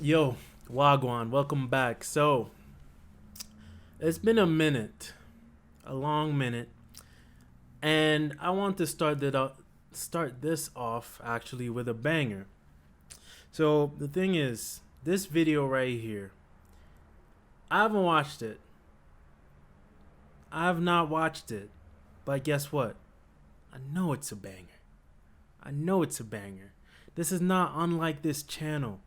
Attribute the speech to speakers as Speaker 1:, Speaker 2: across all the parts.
Speaker 1: Yo, Wagwan, welcome back. So, it's been a minute, a long minute, and I want to start this off actually with a banger. So, the thing is, this video right here, I haven't watched it. I have not watched it. But guess what? I know it's a banger. I know it's a banger. This is not unlike this channel.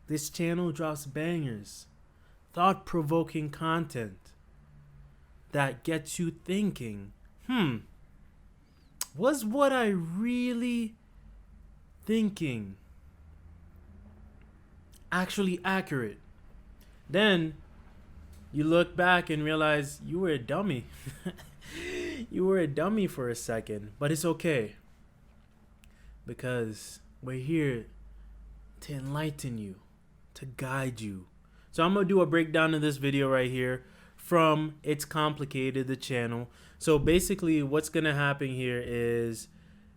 Speaker 1: This channel drops bangers, thought-provoking content that gets you thinking, was what I really thinking actually accurate? Then you look back and realize you were a dummy. You were a dummy for a second, but it's okay because we're here to enlighten you, to guide you. So I'm gonna do a breakdown of this video right here from It's Complicated, the channel. So basically what's gonna happen here is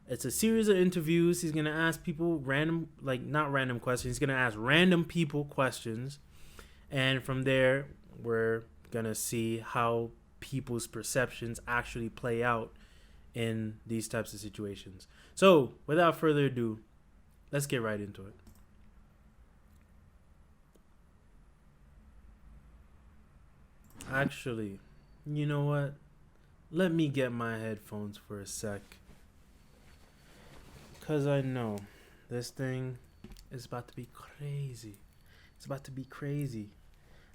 Speaker 1: it's a series of interviews. He's gonna ask people random, like not random questions, he's gonna ask random people questions, and from there we're gonna see how people's perceptions actually play out in these types of situations. So without further ado, let's get right into it. Actually, you know what? Let me get my headphones for a sec. Cause I know this thing is about to be crazy. It's about to be crazy.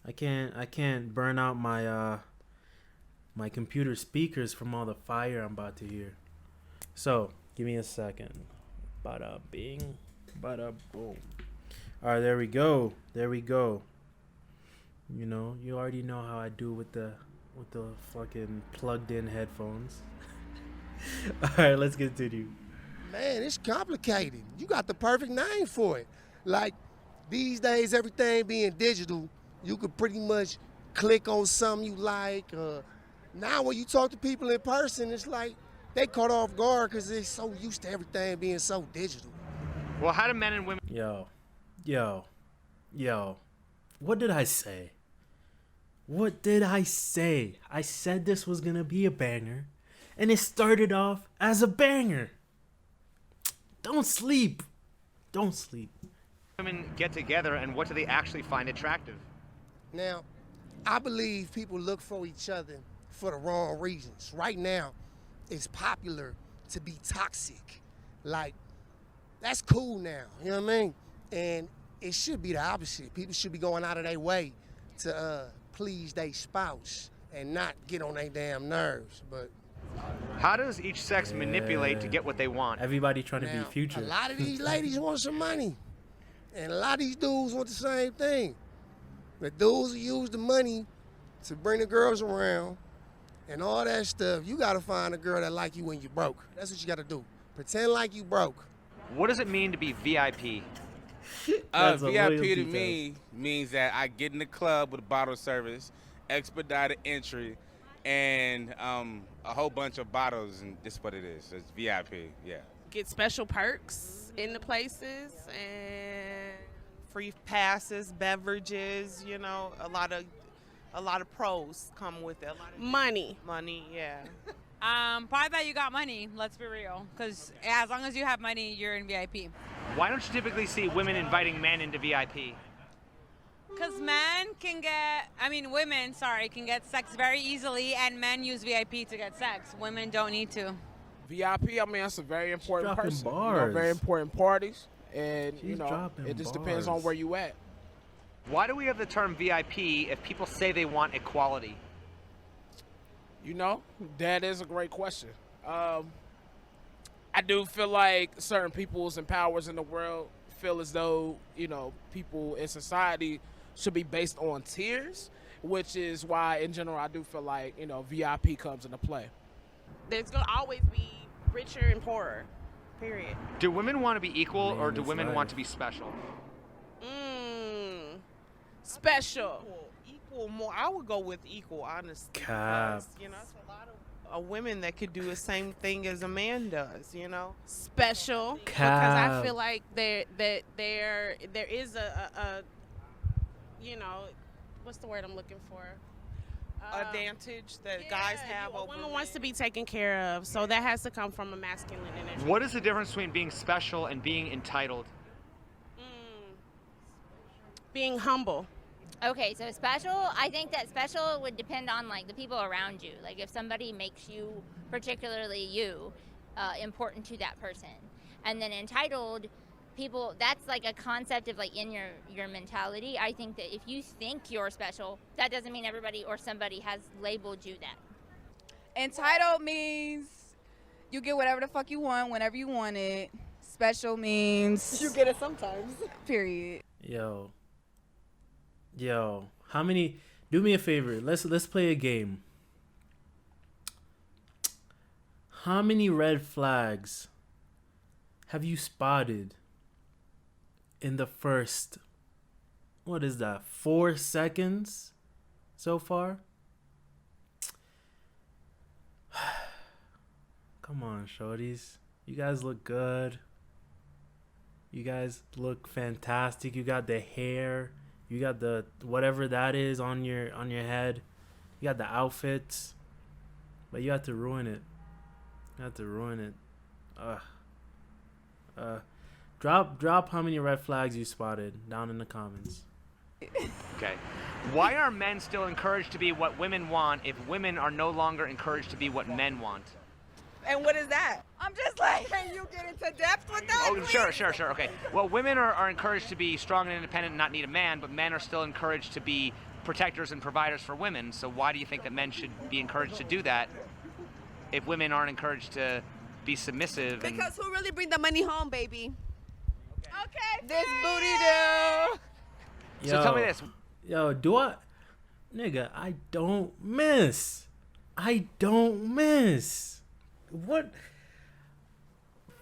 Speaker 1: I can't burn out my my computer speakers from all the fire I'm about to hear. So give me a second. Bada bing, bada boom. Alright, there we go. There we go. You know, you already know how I do with the fucking plugged in headphones. Alright, let's continue.
Speaker 2: Man, it's complicated. You got the perfect name for it. Like, these days, everything being digital, you could pretty much click on something you like. Now when you talk to people in person, it's like they caught off guard because they're so used to everything being so digital.
Speaker 3: Well, how do men and women...
Speaker 1: Yo. What did I say? What did I say? I said this was gonna be a banger, and it started off as a banger. Don't sleep. Don't sleep.
Speaker 3: Women get together, and what do they actually find attractive?
Speaker 2: Now, I believe people look for each other for the wrong reasons. Right now, it's popular to be toxic. Like, that's cool now, you know what I mean? And it should be the opposite. People should be going out of their way to please their spouse and not get on their damn nerves. But
Speaker 3: how does each sex manipulate to get what they want?
Speaker 1: Everybody trying to
Speaker 2: now,
Speaker 1: be Future.
Speaker 2: A lot of these ladies want some money, and a lot of these dudes want the same thing. The dudes who use the money to bring the girls around and all that stuff. You gotta find a girl that like you when you broke. That's what you gotta do. Pretend like you broke.
Speaker 3: What does it mean to be VIP?
Speaker 4: VIP to me means that I get in the club with a bottle service, expedited entry, and a whole bunch of bottles, and this is what it is. It's VIP, yeah.
Speaker 5: Get special perks in the places and
Speaker 6: free passes, beverages, you know, a lot of pros come with it.
Speaker 5: money.
Speaker 6: Money, yeah.
Speaker 7: Probably that you got money, let's be real. Because as long as you have money, you're in VIP.
Speaker 3: Why don't you typically see women inviting men into VIP?
Speaker 7: Because women, can get sex very easily, and men use VIP to get sex. Women don't need to.
Speaker 8: VIP, I mean, that's a very important
Speaker 1: dropping
Speaker 8: person.
Speaker 1: bars.
Speaker 8: Very important parties. And,
Speaker 1: She's dropping
Speaker 8: it just depends on
Speaker 1: bars.
Speaker 8: where you at.
Speaker 3: Why do we have the term VIP if people say they want equality?
Speaker 8: You know, that is a great question. I do feel like certain peoples and powers in the world feel as though, you know, people in society should be based on tiers, which is why, in general, I do feel like, you know, VIP comes into play.
Speaker 5: There's going to always be richer and poorer, period.
Speaker 3: Do women want to be equal, or do
Speaker 1: it's
Speaker 3: women
Speaker 1: life.
Speaker 3: want to be special?
Speaker 5: Special.
Speaker 6: Equal more. I would go with equal, honestly.
Speaker 1: Cap.
Speaker 6: Because, you know, it's a lot of women that could do the same thing as a man does, you know?
Speaker 5: Special.
Speaker 1: Cap.
Speaker 5: Because I feel like there is you know, what's the word I'm looking for?
Speaker 6: Advantage that guys have
Speaker 5: a
Speaker 6: over
Speaker 5: woman
Speaker 6: men.
Speaker 5: wants to be taken care of, so that has to come from a masculine energy.
Speaker 3: What is the difference between being special and being entitled?
Speaker 5: Being humble.
Speaker 9: Okay, so special, I think that special would depend on like the people around you. Like if somebody makes you, particularly you, important to that person. And then entitled, people, that's like a concept of like in your mentality. I think that if you think you're special, that doesn't mean everybody or somebody has labeled you that.
Speaker 10: Entitled means you get whatever the fuck you want whenever you want it. Special means
Speaker 11: you get it sometimes.
Speaker 10: Period.
Speaker 1: Yo, how many? Do me a favor. Let's play a game. How many red flags have you spotted in the first, what is that, 4 seconds so far? Come on, shorties. You guys look good. You guys look fantastic. You got the hair. You got the whatever that is on your head. You got the outfits. But you have to ruin it. You have to ruin it. Drop how many red flags you spotted down in the comments.
Speaker 3: Okay. Why are men still encouraged to be what women want if women are no longer encouraged to be what men want?
Speaker 10: And what is that? I'm just like, can you get into depth with that?
Speaker 3: Oh, sure. Okay. Well, women are encouraged to be strong and independent and not need a man, but men are still encouraged to be protectors and providers for women. So why do you think that men should be encouraged to do that if women aren't encouraged to be submissive?
Speaker 11: Because who really bring the money home, baby?
Speaker 10: Okay. This booty do.
Speaker 3: So tell me this.
Speaker 1: Yo, do I? Nigga, I don't miss. What?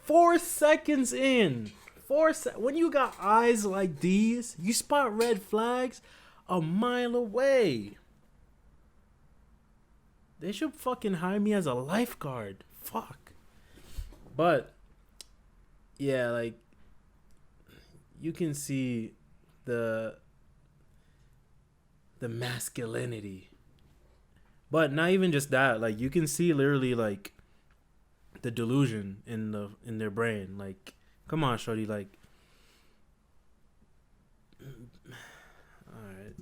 Speaker 1: 4 seconds in. When you got eyes like these, you spot red flags a mile away. They should fucking hire me as a lifeguard. Fuck. But, yeah, like, you can see the masculinity. But not even just that. Like, you can see literally, like, the delusion in their brain. Like, come on, shorty. Like, all right.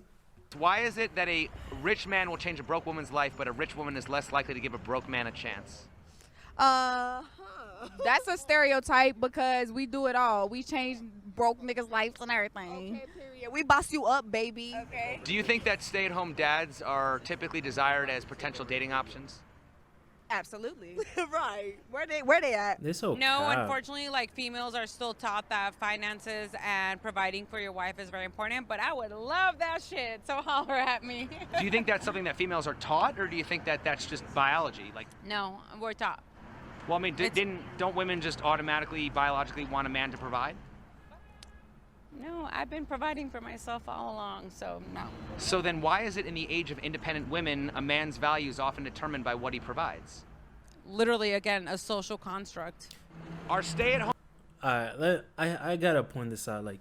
Speaker 3: Why is it that a rich man will change a broke woman's life, but a rich woman is less likely to give a broke man a chance?
Speaker 10: That's a stereotype because we do it all. We change broke niggas' lives and everything.
Speaker 11: Okay, period. We boss you up, baby.
Speaker 10: Okay.
Speaker 3: Do you think that stay-at-home dads are typically desired as potential dating options?
Speaker 10: Absolutely.
Speaker 11: Right. Where they at?
Speaker 1: They're so
Speaker 7: No,
Speaker 1: cap.
Speaker 7: unfortunately, like females are still taught that finances and providing for your wife is very important, but I would love that shit, so holler at me.
Speaker 3: Do you think that's something that females are taught, or do you think that that's just biology? Like,
Speaker 7: No, we're taught.
Speaker 3: well, I mean, don't women just automatically, biologically want a man to provide?
Speaker 7: No, I've been providing for myself all along, so no.
Speaker 3: So then why is it in the age of independent women, a man's value is often determined by what he provides?
Speaker 7: Literally, again, a social construct.
Speaker 3: Are stay-at-home...
Speaker 1: I gotta point this out. Like,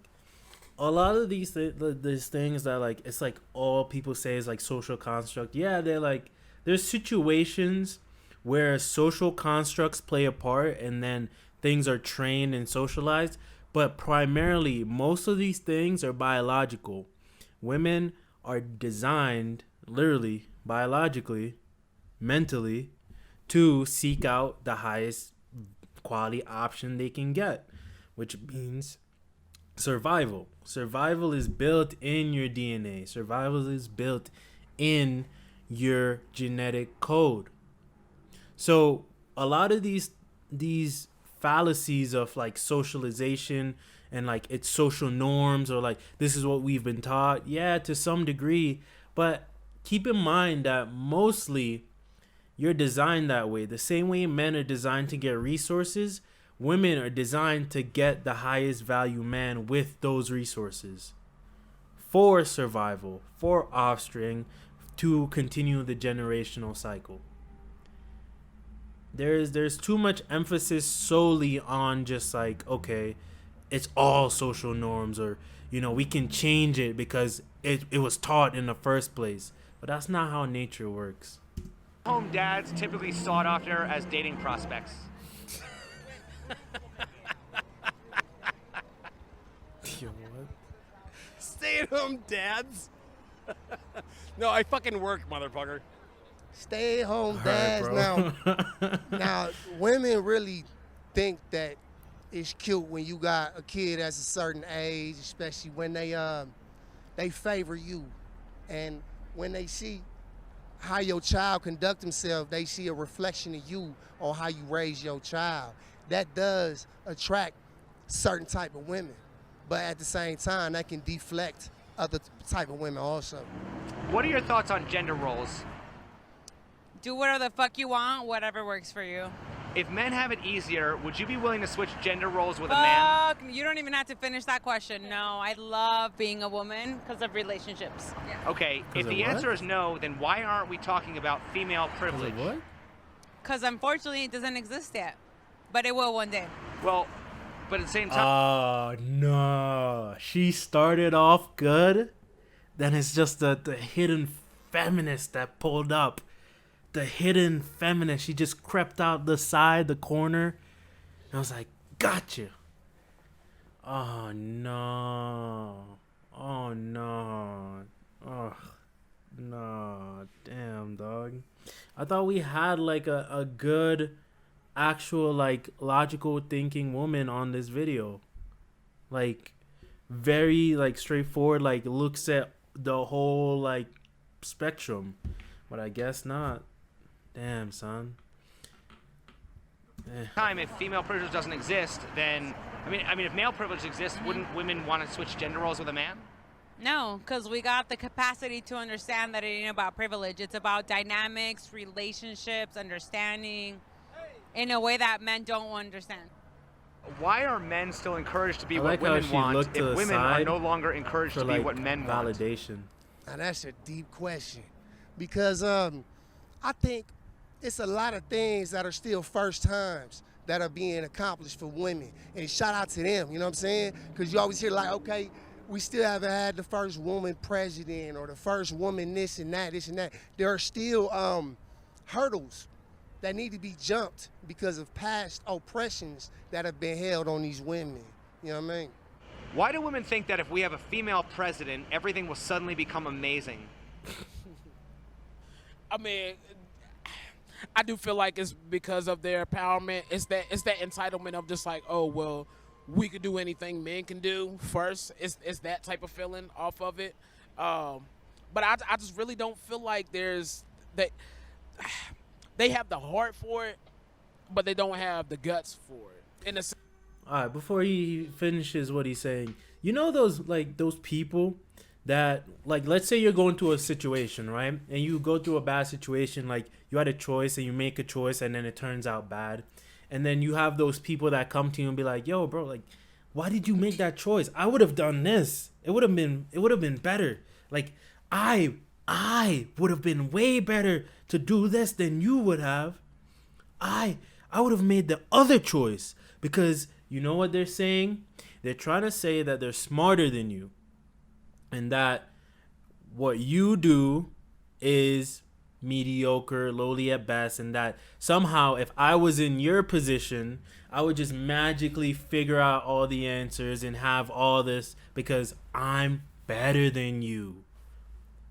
Speaker 1: a lot of these things that, like, it's like all people say is like social construct. Yeah, they're like, there's situations where social constructs play a part and then things are trained and socialized. But primarily, most of these things are biological. Women are designed, literally, biologically, mentally, to seek out the highest quality option they can get, which means survival. Survival is built in your DNA. Survival is built in your genetic code. So a lot of these fallacies of like socialization and like it's social norms or like this is what we've been taught, yeah, to some degree, but keep in mind that mostly you're designed that way. The same way men are designed to get resources, women are designed to get the highest value man with those resources for survival, for offspring, to continue the generational cycle. There's too much emphasis solely on just like, okay, it's all social norms, or we can change it because it was taught in the first place. But that's not how nature works.
Speaker 3: Home dads typically sought after as dating prospects.
Speaker 1: Yo, what?
Speaker 12: Stay-at-home dads? No, I fucking work, motherfucker.
Speaker 2: Stay-at-home dads. Now, women really think that it's cute when you got a kid that's a certain age, especially when they favor you. And when they see how your child conduct himself, they see a reflection of you on how you raise your child. That does attract certain type of women. But at the same time, that can deflect other type of women also.
Speaker 3: What are your thoughts on gender roles?
Speaker 7: Do whatever the fuck you want, whatever works for you.
Speaker 3: If men have it easier, would you be willing to switch gender roles with a man?
Speaker 7: You don't even have to finish that question. No, I love being a woman because of relationships.
Speaker 3: Okay, if the answer is no, then why aren't we talking about female privilege?
Speaker 1: What?
Speaker 7: Because unfortunately it doesn't exist yet. But it will one day.
Speaker 3: Well, but at the same time...
Speaker 1: Oh, no. She started off good. Then it's just the hidden feminist that pulled up. The hidden feminist. She just crept out the side, the corner. And I was like, gotcha. Oh, no. Oh, no. Oh, no. Damn, dog. I thought we had like a good, actual, like, logical thinking woman on this video. Like, very, like, straightforward, like, looks at the whole, like, spectrum. But I guess not. Damn, son.
Speaker 3: If female privilege doesn't exist, then I mean, if male privilege exists, wouldn't women want to switch gender roles with a man?
Speaker 7: No, because we got the capacity to understand that it ain't about privilege. It's about dynamics, relationships, understanding in a way that men don't understand.
Speaker 3: Why are men still encouraged to be what
Speaker 1: like how
Speaker 3: women
Speaker 1: she
Speaker 3: want
Speaker 1: looked to
Speaker 3: if
Speaker 1: the
Speaker 3: women are
Speaker 1: side
Speaker 3: no longer encouraged
Speaker 1: for,
Speaker 3: to be
Speaker 1: like,
Speaker 3: what men
Speaker 1: validation.
Speaker 3: want?
Speaker 2: Now that's a deep question, because I think it's a lot of things that are still first times that are being accomplished for women, and shout out to them. You know what I'm saying? Because you always hear like, okay, we still haven't had the first woman president or the first woman this and that, this and that. There are still hurdles that need to be jumped because of past oppressions that have been held on these women. You know what I mean?
Speaker 3: Why do women think that if we have a female president, everything will suddenly become amazing?
Speaker 8: I mean, I do feel like it's because of their empowerment. It's that entitlement of just like, oh, well, we could do anything men can do first. It's that type of feeling off of it. But I just really don't feel like there's that. They have the heart for it, but they don't have the guts for it.
Speaker 1: All right, before he finishes what he's saying, those people that, like, let's say you're going through a situation, right? And you go through a bad situation, like you had a choice and you make a choice and then it turns out bad. And then you have those people that come to you and be like, yo, bro, like, why did you make that choice? I would have done this. It would have been better. Like, I would have been way better to do this than you would have. I would have made the other choice, because you know what they're saying? They're trying to say that they're smarter than you, and that what you do is mediocre, lowly at best, and that somehow if I was in your position, I would just magically figure out all the answers and have all this because I'm better than you.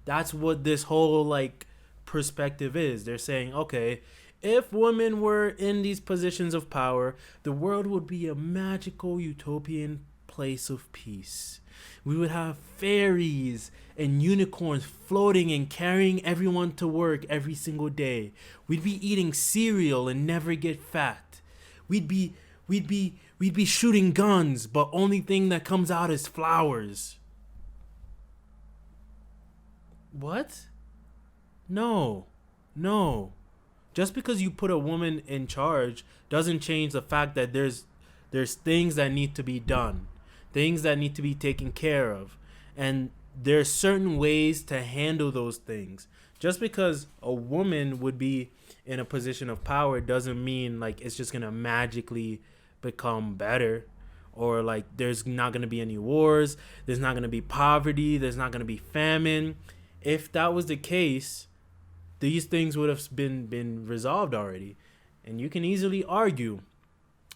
Speaker 1: That's what this whole, like, perspective is. They're saying, okay, if women were in these positions of power, the world would be a magical utopian place of peace. We would have fairies and unicorns floating and carrying everyone to work every single day. We'd be eating cereal and never get fat. We'd be shooting guns, but only thing that comes out is flowers. What? No. Just because you put a woman in charge doesn't change the fact that there's things that need to be done, things that need to be taken care of, and there's certain ways to handle those things. Just because a woman would be in a position of power doesn't mean like it's just gonna magically become better, or like there's not going to be any wars, there's not going to be poverty, there's not going to be famine. If that was the case, these things would have been resolved already. And you can easily argue,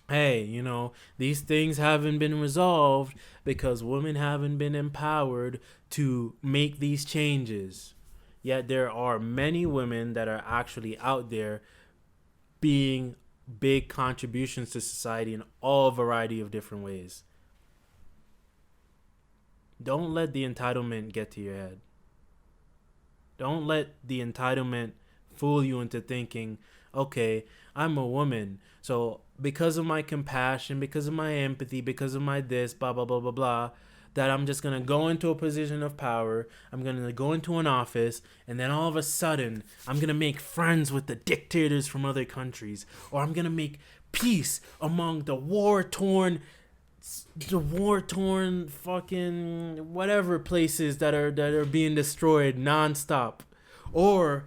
Speaker 1: hey, you know, these things haven't been resolved because women haven't been empowered to make these changes. Yet there are many women that are actually out there being big contributions to society in all variety of different ways. Don't let the entitlement get to your head. Don't let the entitlement fool you into thinking, okay, I'm a woman, so because of my compassion, because of my empathy, because of my this, blah, blah, blah, blah, blah, that I'm just going to go into a position of power, I'm going to go into an office, and then all of a sudden, I'm going to make friends with the dictators from other countries, or I'm going to make peace among the war-torn fucking whatever places that are being destroyed nonstop. Or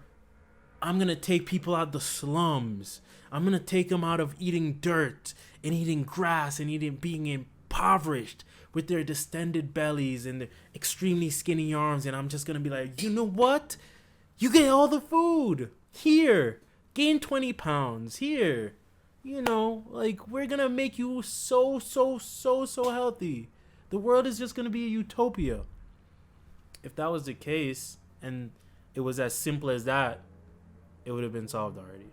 Speaker 1: I'm going to take people out the slums. I'm going to take them out of eating dirt and eating grass and being impoverished with their distended bellies and their extremely skinny arms. And I'm just going to be like, you know what? You get all the food. Here. Gain 20 pounds. Here. You know, like, we're going to make you so healthy. The world is just going to be a utopia. If that was the case and it was as simple as that, it would have been solved already.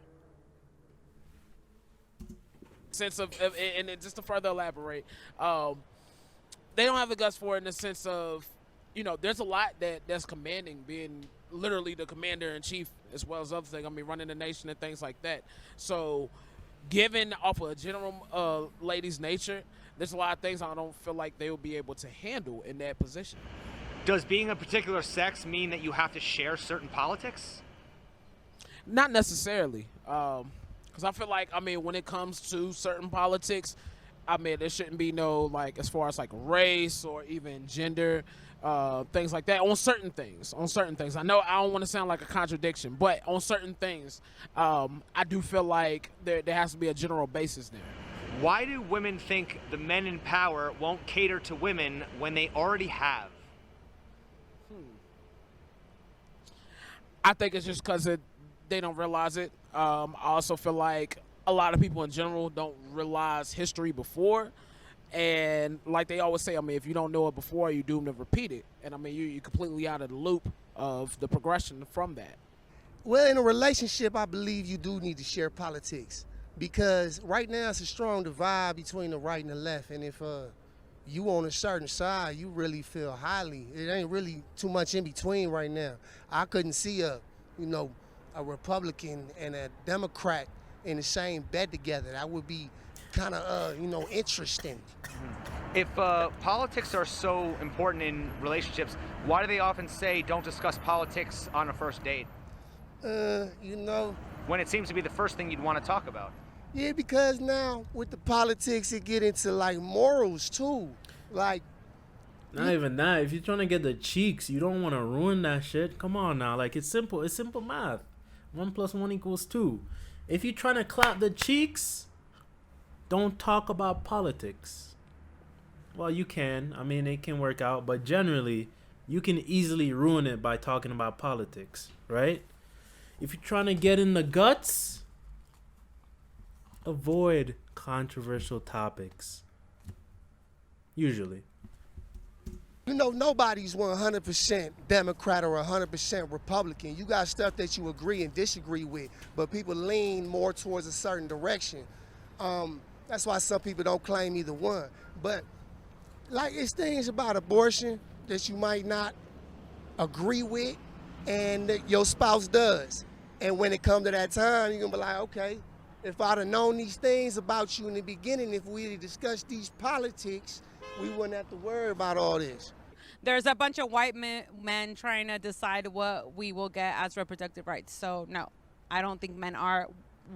Speaker 8: Sense of, and just to further elaborate, they don't have the guts for it in the sense of, you know, there's a lot that's commanding, being literally the commander-in-chief as well as other things. I mean, running the nation and things like that. So, given off of a general lady's nature, there's a lot of things I don't feel like they will be able to handle in that position.
Speaker 3: Does being a particular sex mean that you have to share certain politics?
Speaker 8: Not necessarily. Because I feel like, I mean, when it comes to certain politics, I mean, there shouldn't be no, like, as far as, like, race or even gender, things like that, on certain things. I know I don't want to sound like a contradiction, but on certain things, I do feel like there has to be a general basis there.
Speaker 3: Why do women think the men in power won't cater to women when they already have?
Speaker 8: I think it's just because they don't realize it. I also feel like a lot of people in general don't realize history before. And like they always say, I mean, if you don't know it before, you're doomed to repeat it. And I mean, you're completely out of the loop of the progression from that.
Speaker 2: Well, in a relationship, I believe you do need to share politics. Because right now it's a strong divide between the right and the left. And if you on a certain side, you really feel highly. It ain't really too much in between right now. I couldn't see a Republican and a Democrat in the same bed together. That would be kind of, interesting.
Speaker 3: If politics are so important in relationships, why do they often say don't discuss politics on a first date? When it seems to be the first thing you'd want to talk about.
Speaker 2: Yeah, because now with the politics, it get into like morals too. Like,
Speaker 1: not even that. If you're trying to get the cheeks, you don't want to ruin that shit. Come on now. Like, it's simple. It's simple math. 1 + 1 = 2. If you're trying to clap the cheeks, don't talk about politics. Well, you can. I mean, it can work out. But generally, you can easily ruin it by talking about politics, right? If you're trying to get in the guts, avoid controversial topics. Usually.
Speaker 2: Nobody's 100% Democrat or 100% Republican. You got stuff that you agree and disagree with, but people lean more towards a certain direction. That's why some people don't claim either one. But, like, it's things about abortion that you might not agree with and that your spouse does. And when it comes to that time, you're going to be like, okay, if I'd have known these things about you in the beginning, if we had discussed these politics, we wouldn't have to worry about all this.
Speaker 7: There's a bunch of white men trying to decide what we will get as reproductive rights. So, no, I don't think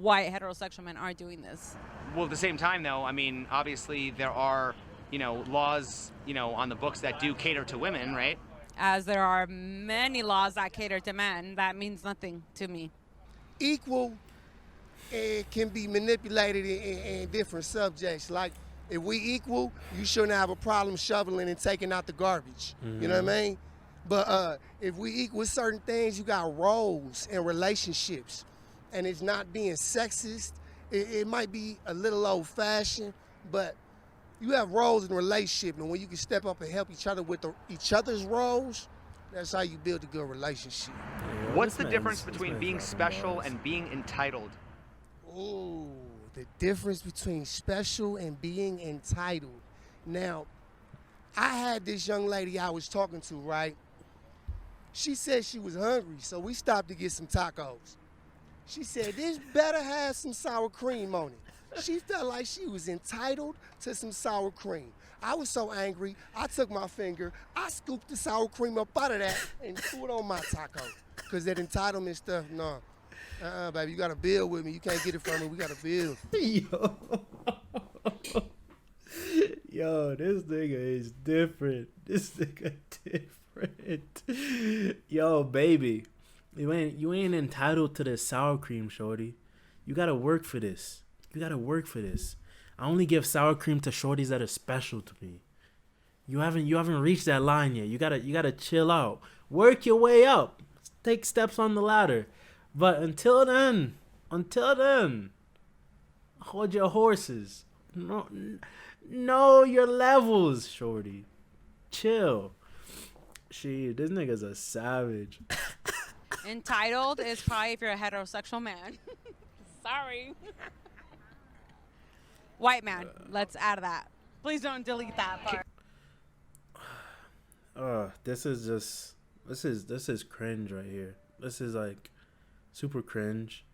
Speaker 7: white heterosexual men are doing this.
Speaker 3: Well, at the same time, though, I mean, obviously there are, laws, on the books that do cater to women, right?
Speaker 7: As there are many laws that cater to men, that means nothing to me.
Speaker 2: Equal can be manipulated in different subjects. Like, If we equal, you shouldn't have a problem shoveling and taking out the garbage. You know what I mean? But if we equal certain things, you got roles and relationships. And it's not being sexist. It might be a little old-fashioned, but you have roles in a relationship, and when you can step up and help each other with each other's roles, that's how you build a good relationship.
Speaker 3: What's the difference between being special and being entitled?
Speaker 2: Ooh, the difference between special and being entitled. Now, I had this young lady I was talking to, right? She said she was hungry, so we stopped to get some tacos. She said, this better have some sour cream on it. She felt like she was entitled to some sour cream. I was so angry, I took my finger, I scooped the sour cream up out of that and threw it on my taco. Because that entitlement stuff, no. Baby, you got to build with me. You can't get it from me. We got to build.
Speaker 1: Yo, this nigga is different. This nigga different. Yo, baby. You ain't entitled to this sour cream, shorty. You gotta work for this. You gotta work for this. I only give sour cream to shorties that are special to me. You haven't reached that line yet. You gotta chill out. Work your way up. Take steps on the ladder. But until then, hold your horses. Know your levels, shorty. Chill. Shit, this nigga's a savage.
Speaker 7: Entitled is probably if you're a heterosexual man. Sorry. White man. Let's add that. Please don't delete that part.
Speaker 1: This is cringe right here. This is like super cringe.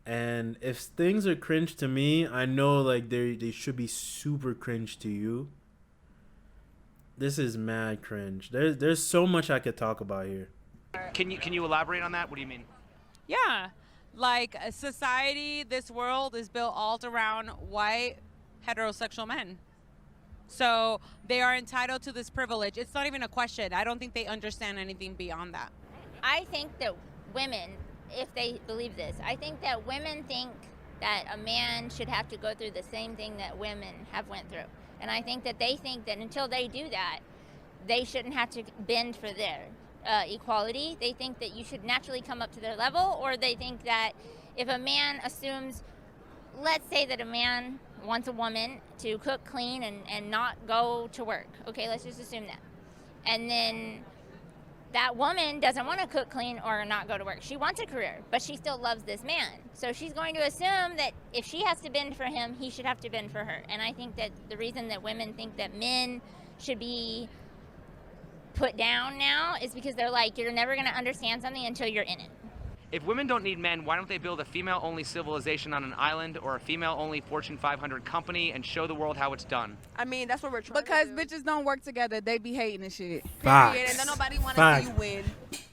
Speaker 1: And if things are cringe to me, I know like they should be super cringe to you. This is mad cringe. There's so much I could talk about here.
Speaker 3: Can you elaborate on that? What do you mean?
Speaker 7: Yeah. Like a society, this world is built all around white heterosexual men. So they are entitled to this privilege. It's not even a question. I don't think they understand anything beyond that.
Speaker 9: I think that women, if they believe this, I think that women think that a man should have to go through the same thing that women have went through. And I think that they think that until they do that, they shouldn't have to bend for their equality. They think that you should naturally come up to their level, or they think that if a man assumes, let's say that a man wants a woman to cook, clean, and not go to work. Okay, let's just assume that. And then that woman doesn't want to cook, clean, or not go to work. She wants a career, but she still loves this man. So she's going to assume that if she has to bend for him, he should have to bend for her. And I think that the reason that women think that men should be put down now is because they're like, you're never going to understand something until you're in it.
Speaker 3: If women don't need men, why don't they build a female-only civilization on an island or a female-only Fortune 500 company and show the world how it's done?
Speaker 11: I mean, that's what we're trying
Speaker 10: Because
Speaker 11: to do.
Speaker 10: bitches don't work together. They be hating and shit.
Speaker 1: Facts.
Speaker 11: Period. And then nobody want to see you win.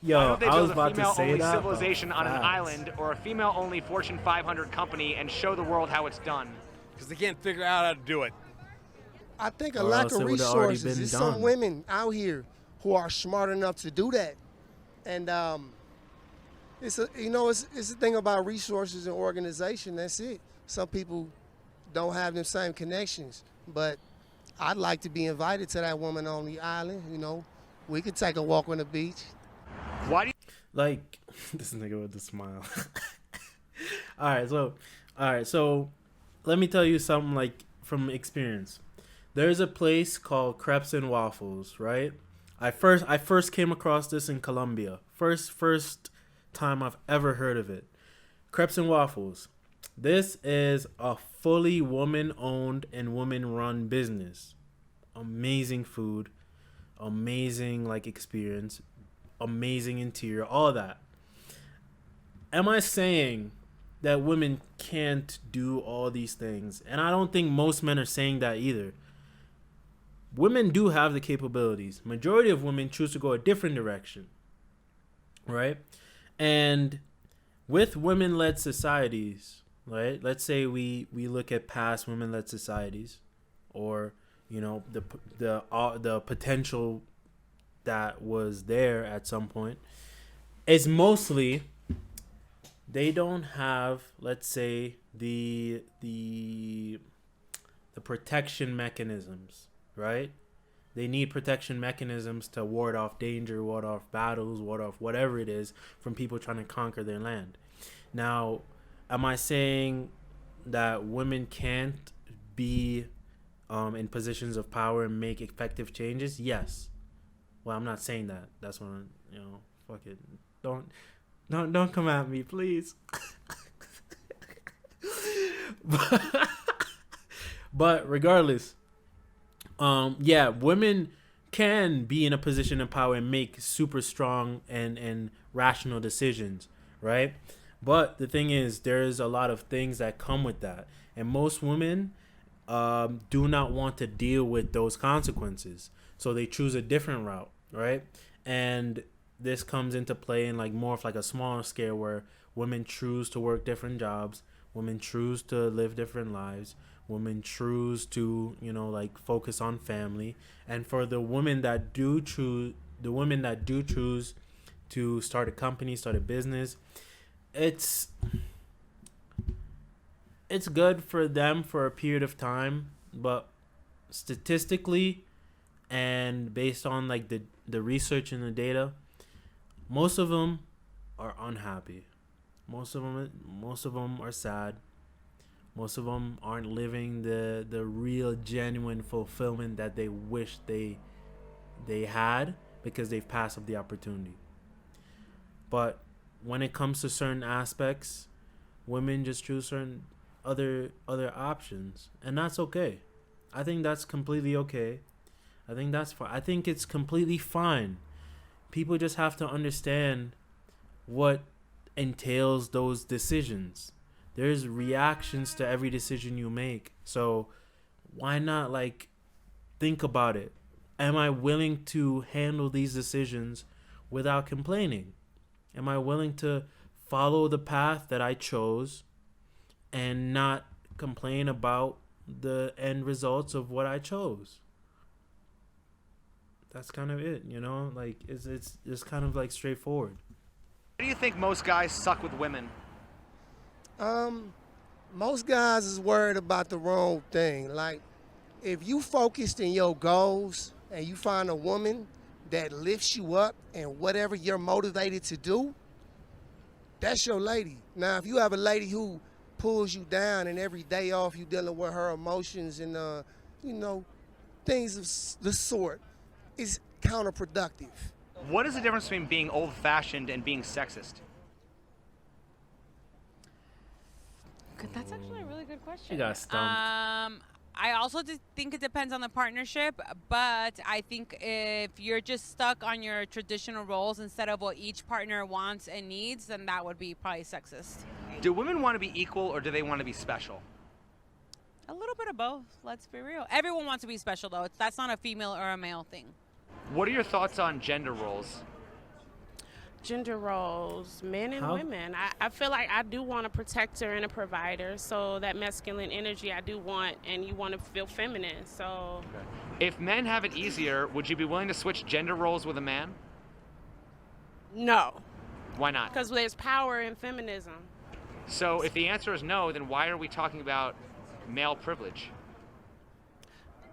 Speaker 1: Yo,
Speaker 3: Why don't they
Speaker 1: I
Speaker 3: build
Speaker 1: was
Speaker 3: a
Speaker 1: about to say
Speaker 3: female-only
Speaker 1: that.
Speaker 3: civilization on an
Speaker 1: Facts.
Speaker 3: island or a female-only Fortune 500 company and show the world how it's done?
Speaker 12: Because they can't figure out how to do it.
Speaker 2: I think a
Speaker 1: Or
Speaker 2: lack
Speaker 1: else
Speaker 2: of
Speaker 1: it would've already
Speaker 2: resources.
Speaker 1: been
Speaker 2: There's
Speaker 1: done.
Speaker 2: some women out here who are smart enough to do that. And it's a thing about resources and organization. That's it. Some people don't have them same connections, but I'd like to be invited to that woman on the island. You know, we could take a walk on the beach.
Speaker 3: Why do you
Speaker 1: Like this nigga with the smile. All right, so let me tell you something like from experience. There's a place called Crepes and Waffles, right? I first came across this in Colombia. First time I've ever heard of it. Crepes and Waffles. This is a fully woman-owned and woman-run business. Amazing food, amazing like experience, amazing interior, all that. Am I saying that women can't do all these things? And I don't think most men are saying that either. Women do have the capabilities. Majority of women choose to go a different direction, right? And with women-led societies, right? Let's say we look at past women-led societies, or you know the potential that was there at some point. It's mostly they don't have, let's say, the the protection mechanisms, right? They need protection mechanisms to ward off danger, ward off battles, ward off whatever it is from people trying to conquer their land. Now, am I saying that women can't be in positions of power and make effective changes? Yes. Well, I'm not saying that. That's what I'm, fuck it. Don't come at me, please. But regardless, women can be in a position of power and make super strong and rational decisions, right? But the thing is, there's a lot of things that come with that, and most women do not want to deal with those consequences, so they choose a different route, right? And this comes into play in like more of like a smaller scale where women choose to work different jobs, women choose to live different lives, women choose to focus on family. And for the women that do choose to start a company, start a business, it's good for them for a period of time, but statistically and based on like the research and the data, most of them are unhappy. Most of them are sad. Most of them aren't living the real genuine fulfillment that they wish they had, because they've passed up the opportunity. But when it comes to certain aspects, women just choose certain other options, and that's okay. I think that's completely okay. I think that's fine. I think it's completely fine. People just have to understand what entails those decisions. There's reactions to every decision you make. So why not think about it? Am I willing to handle these decisions without complaining? Am I willing to follow the path that I chose and not complain about the end results of what I chose? That's kind of it, it's just kind of straightforward.
Speaker 3: Why do you think most guys suck with women?
Speaker 2: Most guys is worried about the wrong thing. Like, if you focused in your goals and you find a woman that lifts you up and whatever you're motivated to do, that's your lady. Now, if you have a lady who pulls you down and every day off you dealing with her emotions and, things of the sort, it's counterproductive.
Speaker 3: What is the difference between being old-fashioned and being sexist?
Speaker 7: That's actually a really good question.
Speaker 1: You got stumped.
Speaker 7: I also think it depends on the partnership, but I think if you're just stuck on your traditional roles instead of what each partner wants and needs, then that would be probably sexist.
Speaker 3: Do women want to be equal, or do they want to be special?
Speaker 7: A little bit of both. Let's be real. Everyone wants to be special, though. That's not a female or a male thing.
Speaker 3: What are your thoughts on gender roles?
Speaker 5: Gender roles, men and
Speaker 1: How?
Speaker 5: women. I feel like I do want a protector and a provider, so that masculine energy I do want, and you want to feel feminine, so.
Speaker 3: If men have it easier, would you be willing to switch gender roles with a man?
Speaker 5: No,
Speaker 3: Why not?
Speaker 5: because there's power in feminism.
Speaker 3: So if the answer is no, then why are we talking about male privilege?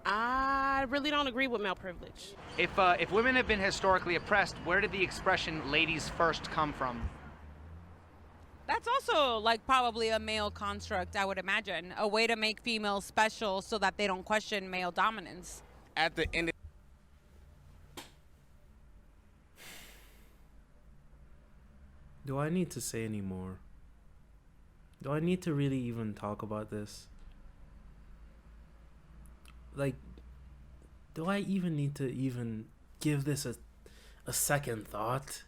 Speaker 5: I really don't agree with male privilege.
Speaker 3: If women have been historically oppressed, where did the expression "ladies first" come from?
Speaker 7: That's also probably a male construct, I would imagine. A way to make females special so that they don't question male dominance.
Speaker 4: At the end
Speaker 1: Do I need to say any more? Do I need to really even talk about this? Do I even need to even give this a second thought?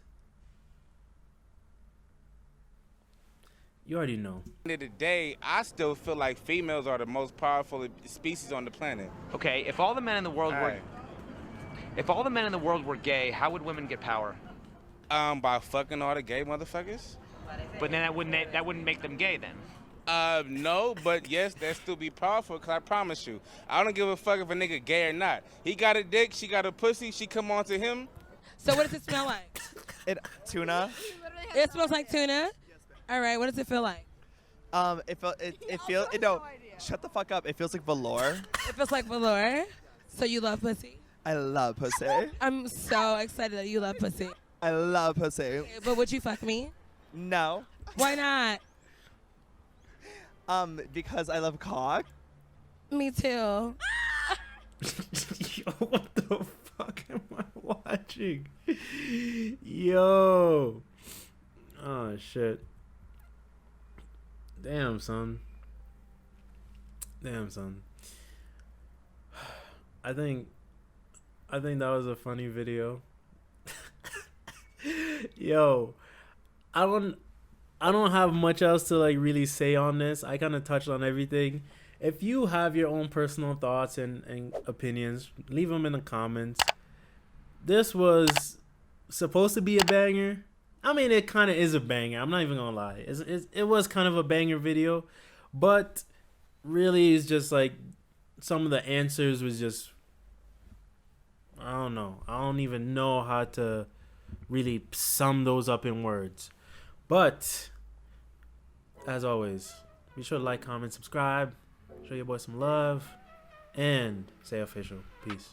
Speaker 1: You already know.
Speaker 4: At the end of the day, I still feel like females are the most powerful species on the planet.
Speaker 3: Okay, if all the men in the world
Speaker 4: Alright.
Speaker 3: were gay, how would women get power?
Speaker 4: By fucking all the gay motherfuckers?
Speaker 3: But then that wouldn't make them gay then.
Speaker 4: No, but yes, that still be powerful, because I promise you, I don't give a fuck if a nigga gay or not. He got a dick, she got a pussy, she come on to him.
Speaker 13: So what does it smell like?
Speaker 14: Tuna.
Speaker 13: It smells like tuna? All right, what does it feel like?
Speaker 14: It feels, no, Shut the fuck up. It feels like velour.
Speaker 13: It feels like velour. So you love pussy?
Speaker 14: I love pussy.
Speaker 13: I'm so excited that you love pussy.
Speaker 14: I love pussy.
Speaker 13: Okay, but would you fuck me?
Speaker 14: No.
Speaker 13: Why not?
Speaker 14: Because I love cock.
Speaker 13: Me too.
Speaker 1: Yo, what the fuck am I watching? Yo. Oh, shit. Damn, son. I think that was a funny video. Yo, I don't have much else to like really say on this. I kind of touched on everything. If you have your own personal thoughts and opinions, leave them in the comments. This was supposed to be a banger. I mean, it kind of is a banger. I'm not even gonna lie. It was kind of a banger video, but really, it's just like some of the answers was just, I don't know. I don't even know how to really sum those up in words. But as always, be sure to like, comment, subscribe, show your boy some love, and say official. Peace.